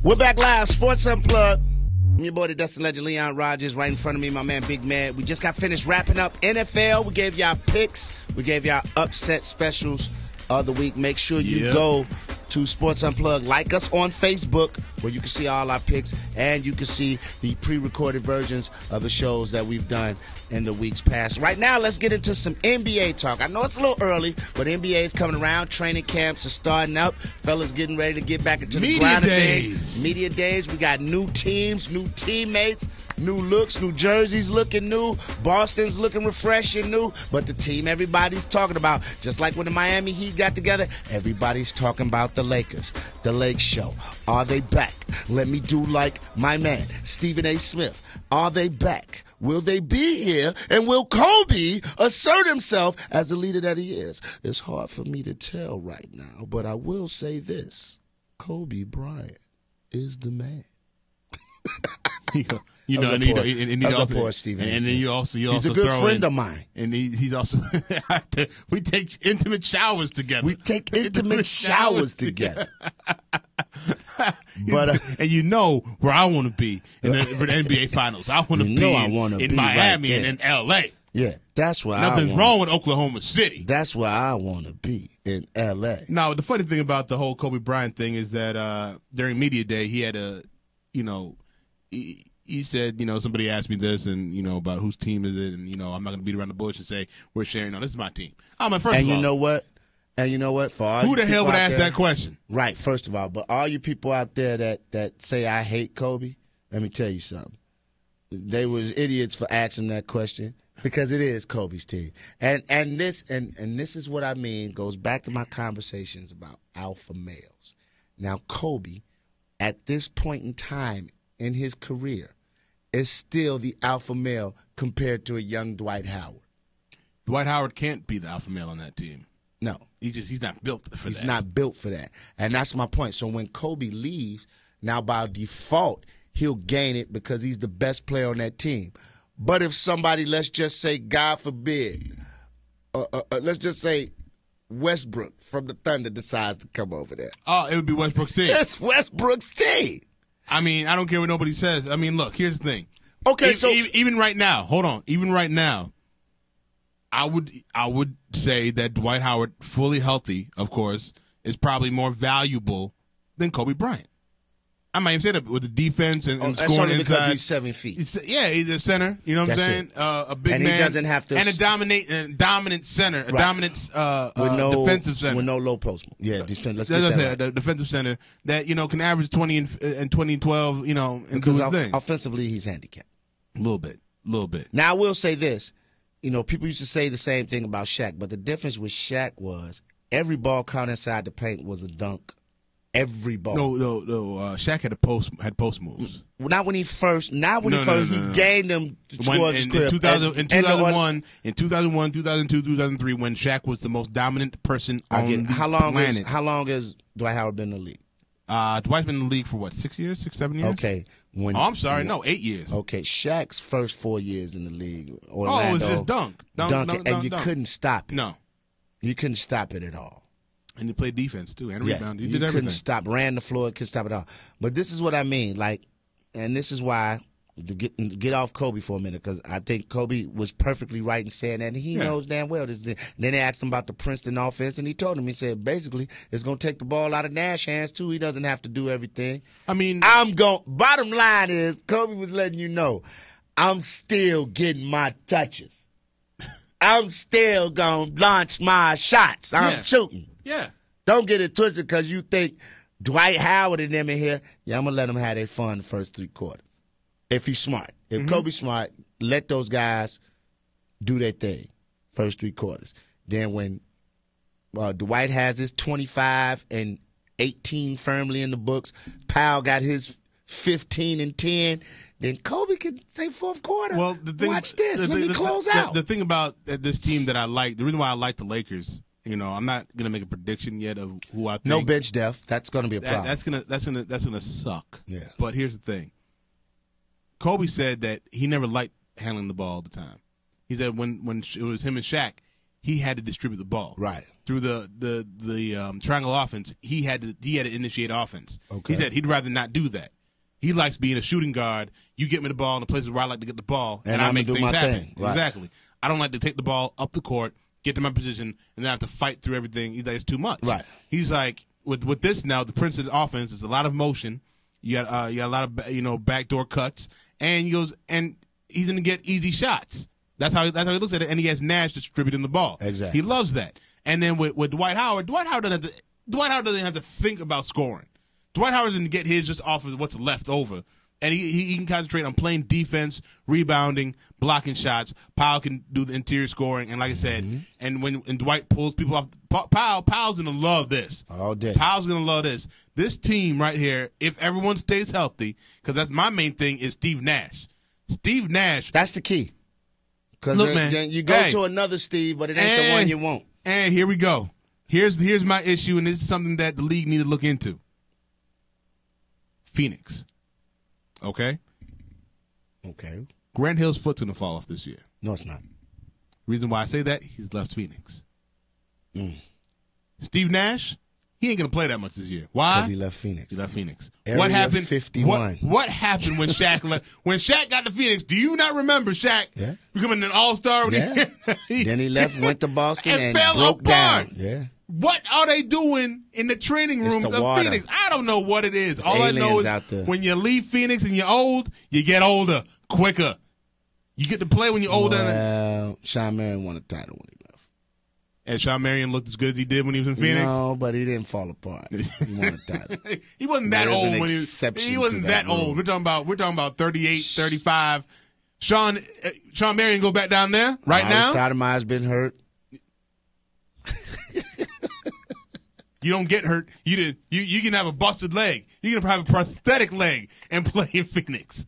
We're back live, Sports Unplugged. I'm your boy, the Dustin Legend, Leon Rogers, right in front of me, my man, Big Man. We just got finished wrapping up NFL. We gave y'all picks. We gave y'all upset specials of the week. Make sure you go to Sports Unplugged. Like us on Facebook, where you can see all our picks, and you can see the pre-recorded versions of the shows that we've done in the weeks past. Right now, let's get into some NBA talk. I know it's a little early, but NBA is coming around. Training camps are starting up. Fellas getting ready to get back into the grind of things. Media days. We got new teams, new teammates, new looks, new jerseys looking new. Boston's looking refreshing new. But the team everybody's talking about, just like when the Miami Heat got together, everybody's talking about the Lakers. The Lake Show. Are they back? Let me do like my man, Stephen A. Smith. Are they back? Will they be here? And will Kobe assert himself as the leader that he is? It's hard for me to tell right now, but I will say this. Kobe Bryant is the man. You know, and you also he's a good friend of mine, and he's also we take intimate showers together. We take intimate showers together. But and you know where I want to be for the NBA Finals. I want to be in Miami and in LA. Yeah, that's where nothing's wrong with Oklahoma City. That's where I want to be, in LA. Now, the funny thing about the whole Kobe Bryant thing is that during media day, he had he said, somebody asked me this and, about whose team is it, and, I'm not going to beat around the bush and say, we're sharing. No, this is my team. First of all. And you know what? For all who the hell would ask that question? Right, first of all. But all you people out there that say I hate Kobe, let me tell you something. They was idiots for asking that question because it is Kobe's team. And this is what I mean, goes back to my conversations about alpha males. Now, Kobe, at this point in time in his career, is still the alpha male compared to a young Dwight Howard. Dwight Howard can't be the alpha male on that team. No. He's not built for that. He's not built for that. And that's my point. So when Kobe leaves, now by default, he'll gain it because he's the best player on that team. But if somebody, let's just say, God forbid, let's just say Westbrook from the Thunder decides to come over there. Oh, it would be Westbrook's team. It's Westbrook's team. I don't care what nobody says. Look, here's the thing. Okay, so even right now, hold on. Even right now, I would say that Dwight Howard, fully healthy, of course, is probably more valuable than Kobe Bryant. I might even say that with the defense and scoring that's only because inside. he's 7 feet. He's a center. You know what I'm saying? A big and man. He doesn't have to. And a dominant center, a dominant defensive center. With no low post. Yeah, let's get that right. Defensive center that, can average 20 and 20 and 12, and because do his thing. Offensively, he's handicapped. A little bit. Now, I will say this. People used to say the same thing about Shaq, but the difference with Shaq was every ball caught inside the paint was a dunk. Every ball. No. Shaq had post moves. Not when he first. He gained them towards his crib. In 2001, 2002, 2003, when Shaq was the most dominant person on the planet. How long has Dwight Howard been in the league? Dwight's been in the league for what, 6 years, 6, 7 years? Okay. I'm sorry, 8 years. Okay, Shaq's first 4 years in the league, Orlando. It was just dunk, and you couldn't stop it. No, you couldn't stop it at all. And he played defense too, and rebound. He did everything. Couldn't stop, ran the floor, couldn't stop it all. But this is what I mean, and this is why to get off Kobe for a minute, because I think Kobe was perfectly right in saying that, and he knows damn well this. And then they asked him about the Princeton offense, and he told him, he said, basically, it's going to take the ball out of Nash hands, too. He doesn't have to do everything. Bottom line is, Kobe was letting you know, I'm still getting my touches. I'm still going to launch my shots. I'm shooting. Yeah. Don't get it twisted because you think Dwight Howard and them in here, I'm going to let them have their fun the first 3 quarters. If he's smart. If Kobe's smart, let those guys do their thing, first 3 quarters. Then when Dwight has his 25 and 18 firmly in the books, Powell got his 15 and 10, then Kobe can say fourth quarter. Well, watch this. Let me close out. The thing about this team that I like, the reason why I like the Lakers, I'm not gonna make a prediction yet of who I think. No bench depth. That's gonna be a problem. That's gonna suck. Yeah. But here's the thing. Kobe said that he never liked handling the ball all the time. He said when it was him and Shaq, he had to distribute the ball. Right. Through the triangle offense, he had to initiate offense. Okay. He said he'd rather not do that. He likes being a shooting guard. You get me the ball in the places where I like to get the ball, and I make things happen. Right. Exactly. I don't like to take the ball up the court, get to my position, and then have to fight through everything. He's like, it's too much. Right. He's like, with this now, the Princeton offense is a lot of motion. You got a lot of backdoor cuts, and he goes, and he's gonna get easy shots. That's how he looks at it, and he has Nash distributing the ball. Exactly. He loves that. And then with Dwight Howard doesn't have to think about scoring. Dwight Howard doesn't get his just off of what's left over. And he can concentrate on playing defense, rebounding, blocking shots. Powell can do the interior scoring. And like I said, and when Dwight pulls people off, Powell's going to love this. All day. Powell's going to love this. This team right here, if everyone stays healthy, because that's my main thing, is Steve Nash. Steve Nash. That's the key. Because you go to another Steve, but it ain't the one you want. And here we go. Here's my issue, and this is something that the league need to look into. Phoenix. Okay? Okay. Grant Hill's foot's going to fall off this year. No, it's not. Reason why I say that, he's left Phoenix. Steve Nash, he ain't going to play that much this year. Why? Because he left Phoenix. He left Phoenix. Area what happened? 51. What happened when Shaq left? When Shaq got to Phoenix, do you not remember Shaq becoming an all-star? Yeah. Then he left, went to Boston, and fell broke apart. down. Yeah. What are they doing in the training rooms of water. Phoenix? I don't know what it is. It's all I know is out there. when you leave Phoenix and you're old, you get older quicker. You get to play when you're older. Well, Sean Marion won a title when he left. And Sean Marion looked as good as he did when he was in Phoenix? No, but he didn't fall apart. He won a title. He wasn't that There's old an when exception he wasn't to that old. rule. We're talking about 38, 35. Sean Marion go back down there right now. Stoudemire's been hurt. You don't get hurt. You can have a busted leg. You can have a prosthetic leg and play in Phoenix.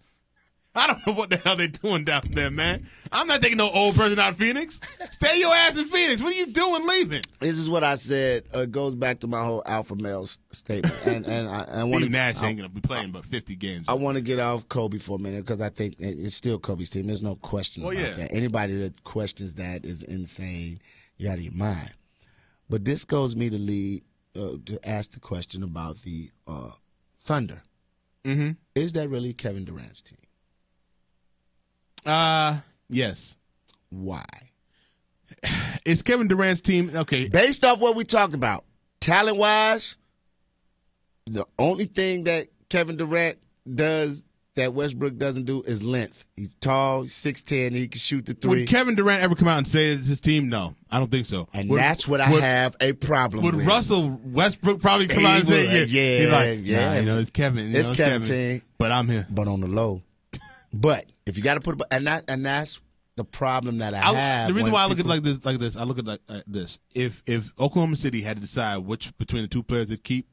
I don't know what the hell they're doing down there, man. I'm not taking no old person out of Phoenix. Stay your ass in Phoenix. What are you doing leaving? This is what I said. It goes back to my whole alpha male statement. And I want Steve Nash ain't going to be playing but 50 games. I want to get off Kobe for a minute because I think it's still Kobe's team. There's no question about that. Anybody that questions that is insane. You're out of your mind. But this goes me to lead to ask the question about the Thunder. Mm-hmm. Is that really Kevin Durant's team? Yes. Why? It's Kevin Durant's team. Okay. Based off what we talked about, talent-wise, the only thing that Kevin Durant does that Westbrook doesn't do is length. He's tall, he's 6'10", he can shoot the three. Would Kevin Durant ever come out and say it's his team? No, I don't think so. And that's what I have a problem with. Would Russell Westbrook probably come out and say, it's Kevin. It's Kevin's team. But I'm here. But on the low. But if you got to put it, and that's the problem that I have. The reason why I look at it like this, I look at it like this. If Oklahoma City had to decide which between the two players they'd keep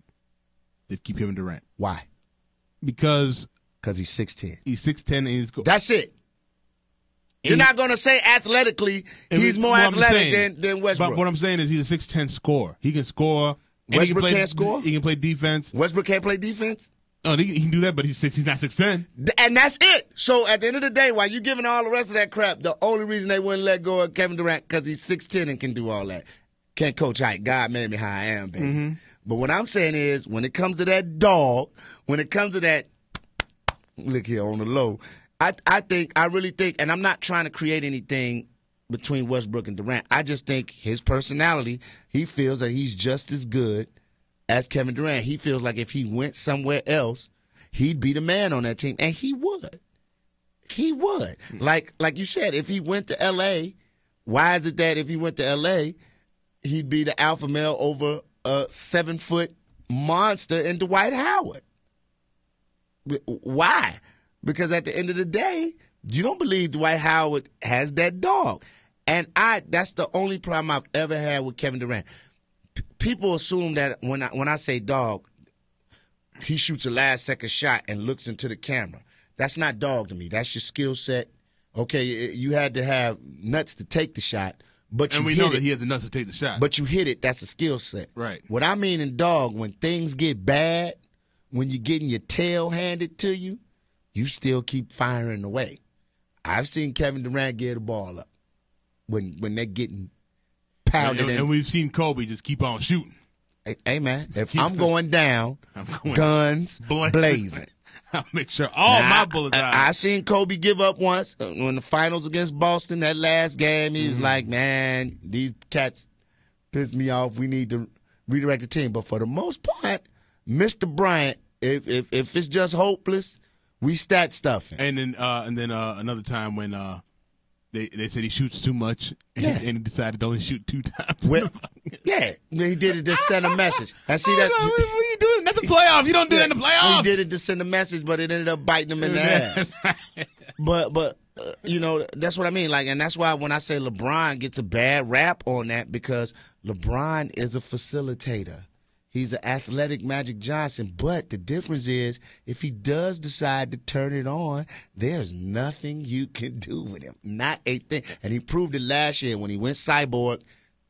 Kevin Durant. Why? Because he's 6'10". He's 6'10", and he's that's it. You're not going to say athletically he's more athletic than Westbrook. But what I'm saying is he's a 6'10" scorer. He can score. Westbrook can't score? He can play defense. Westbrook can't play defense? Oh, he can do that, but he's not 6'10". And that's it. So at the end of the day, while you're giving all the rest of that crap, the only reason they wouldn't let go of Kevin Durant because he's 6'10" and can do all that. Can't coach height. God made me how I am, baby. Mm-hmm. But what I'm saying is, when it comes to that dog, when it comes to that, look here on the low, I really think, and I'm not trying to create anything between Westbrook and Durant. I just think his personality, he feels that he's just as good as Kevin Durant. He feels like if he went somewhere else, he'd be the man on that team, and he would. He would. Like you said, if he went to L.A., why is it that if he went to L.A., he'd be the alpha male over a 7-foot monster in Dwight Howard? Why? Because at the end of the day, you don't believe Dwight Howard has that dog. And that's the only problem I've ever had with Kevin Durant. People assume that when I say dog, he shoots a last-second shot and looks into the camera. That's not dog to me. That's your skill set. Okay, you had to have nuts to take the shot, but and we know that he had the nuts to take the shot. But you hit it. That's a skill set. Right. What I mean in dog, when things get bad, when you're getting your tail handed to you, you still keep firing away. I've seen Kevin Durant get the ball up when they're getting pounded. And we've seen Kobe just keep on shooting. Hey man, if I'm going down, guns blazing. I'll make sure all my bullets out. I seen Kobe give up once when the finals against Boston, that last game. He was like, man, these cats piss me off. We need to redirect the team. But for the most part, Mr. Bryant, if it's just hopeless, we stat stuffing. And then another time when they said he shoots too much, and he decided to only shoot 2 times. Well, yeah, he did it to send a message. I see that. What are you doing? That's the playoffs. You don't do that in the playoffs. He did it to send a message, but it ended up biting him in the ass. But that's what I mean. Like, and that's why when I say LeBron gets a bad rap on that, because LeBron is a facilitator. He's an athletic Magic Johnson, but the difference is if he does decide to turn it on, there's nothing you can do with him. Not a thing. And he proved it last year when he went cyborg.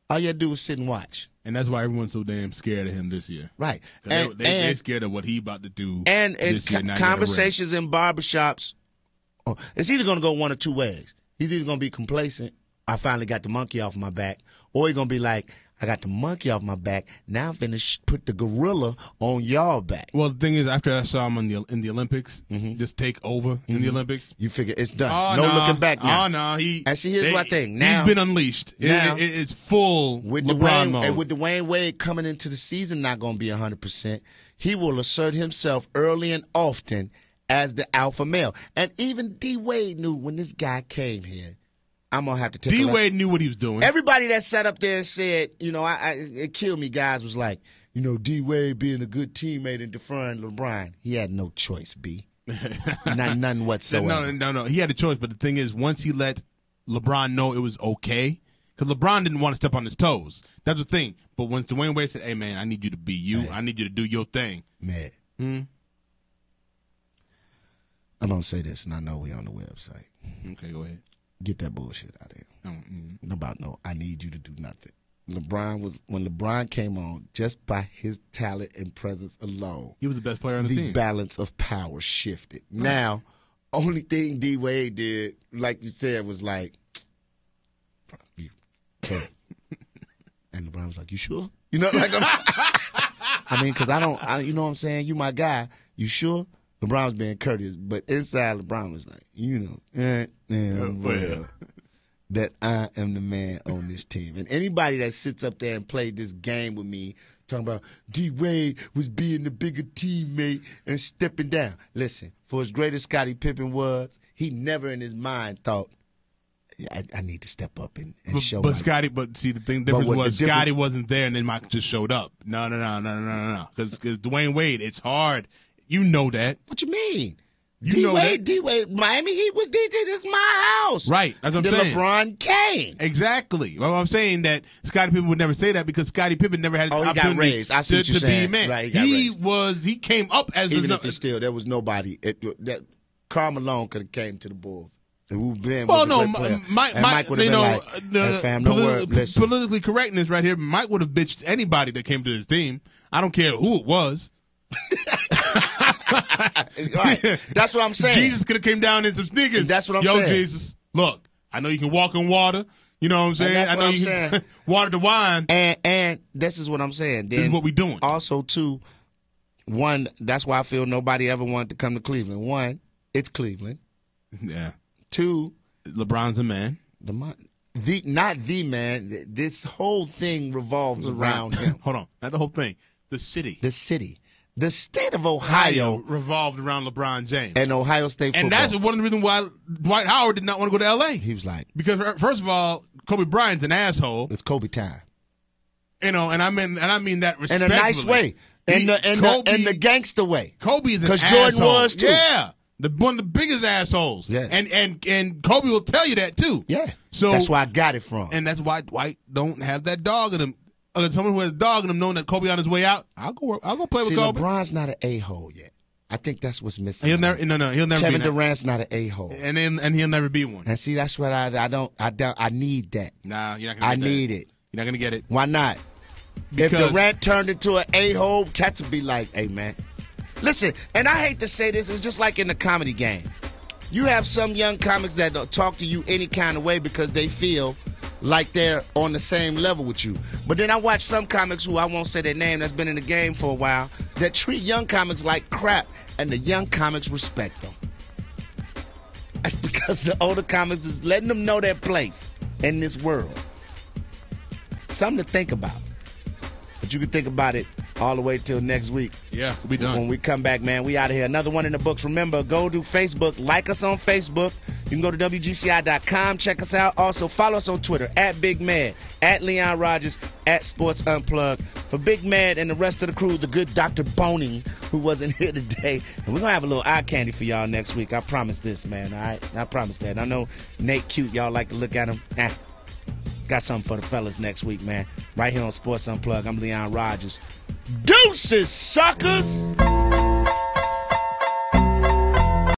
All you had to do was sit and watch. And that's why everyone's so damn scared of him this year. Right. They're scared of what he about to do. And this year, conversations in barbershops, it's either going to go one or two ways. He's either going to be complacent, I finally got the monkey off my back, or he's going to be like, I got the monkey off my back. Now I'm finna put the gorilla on y'all back. Well, the thing is, after I saw him in the Olympics, just take over in the Olympics. You figure it's done. No looking back now. Oh, no. And see, here's my thing. Now, he's been unleashed. Now, it's full with LeBron mode. And with Dwayne Wade coming into the season not going to be 100%, he will assert himself early and often as the alpha male. And even D. Wade knew when this guy came here, I'm going to have to take D. Wade knew what he was doing. Everybody that sat up there and said, it killed me, guys, was like, D. Wade being a good teammate and deferring LeBron. He had no choice, B. None whatsoever. No. He had a choice, but the thing is, once he let LeBron know it was okay, because LeBron didn't want to step on his toes. That's the thing. But when Dwayne Wade said, hey, man, I need you to be you. Man. I need you to do your thing. Man. I'm going to say this, and I know we on the website. Okay, go ahead. Get that bullshit out of him. I need you to do nothing. When LeBron came on, just by his talent and presence alone, he was the best player on the team. The balance of power shifted. Now, only thing D. Wade did, like you said, was like, and LeBron was like, you sure? Because you know what I'm saying? You my guy. You sure? LeBron was being courteous, but inside LeBron was like, that I am the man on this team. And anybody that sits up there and played this game with me, talking about D. Wade was being the bigger teammate and stepping down. Listen, for as great as Scottie Pippen was, he never in his mind thought, I need to step up and show. But Scottie, the difference was Scottie wasn't there, and then Mike just showed up. No. Because Dwayne Wade, it's hard. You know that. What you mean? D. Wade, Miami Heat was D. This is my house. Right. That's what I'm saying. LeBron came. Exactly. Well, I'm saying that Scottie Pippen would never say that because Scottie Pippen never had the opportunity got raised. I see what you're to saying. be a man. Right, he came up as even if it's still, there was nobody. Karl Malone could have came to the Bulls. Mike would have been like, hey, fam, don't worry, listen. Politically correctness right here. Mike would have bitched anybody that came to his team. I don't care who it was. Right. That's what I'm saying. Jesus could have came down in some sneakers. That's what I'm saying. Yo, Jesus, look, I know you can walk on water. You know what I'm saying? I know you can water the wine. And this is what I'm saying. Then this is what we doing. Also, too, one, that's why I feel nobody ever wanted to come to Cleveland. One, it's Cleveland. Yeah. Two, LeBron's a man. Not the man. This whole thing revolves around him. Hold on. Not the whole thing. The city. The state of Ohio revolved around LeBron James. And Ohio State football. And that's one of the reasons why Dwight Howard did not want to go to L.A. He was like. Because, first of all, Kobe Bryant's an asshole. It's Kobe time. And I mean that respectfully. In a nice way. In the gangster way. Kobe is an asshole. Because Jordan was, too. Yeah. One of the biggest assholes. Yeah. And Kobe will tell you that, too. Yeah. So that's where I got it from. And that's why Dwight don't have that dog in him. Someone who has a dog in him, knowing that Kobe on his way out, I'll go play with Kobe. LeBron's not an a-hole yet. I think that's what's missing. He'll never Kevin Durant's not an a-hole, and he'll never be one. And see, that's what I need that. Nah, you're not gonna. I need it. You're not gonna get it. Why not? Because if Durant turned into an a-hole, cats would be like, "Hey, man, listen." And I hate to say this, it's just like in the comedy game. You have some young comics that don't talk to you any kind of way because they feel like they're on the same level with you. But then I watch some comics who I won't say their name that's been in the game for a while that treat young comics like crap, and the young comics respect them. That's because the older comics is letting them know their place in this world. Something to think about. But you can think about it all the way till next week. Yeah, we'll be done. When we come back, man, we out of here. Another one in the books. Remember, go to Facebook. Like us on Facebook. You can go to WGCI.com. Check us out. Also, follow us on Twitter, @BigMad, @Leon Rogers, @Sports Unplugged. For Big Mad and the rest of the crew, the good Dr. Boning, who wasn't here today. And we're going to have a little eye candy for y'all next week. I promise this, man, all right? I promise that. I know Nate cute. Y'all like to look at him. Got something for the fellas next week, man. Right here on Sports Unplugged. I'm Leon Rogers. Deuces, suckers!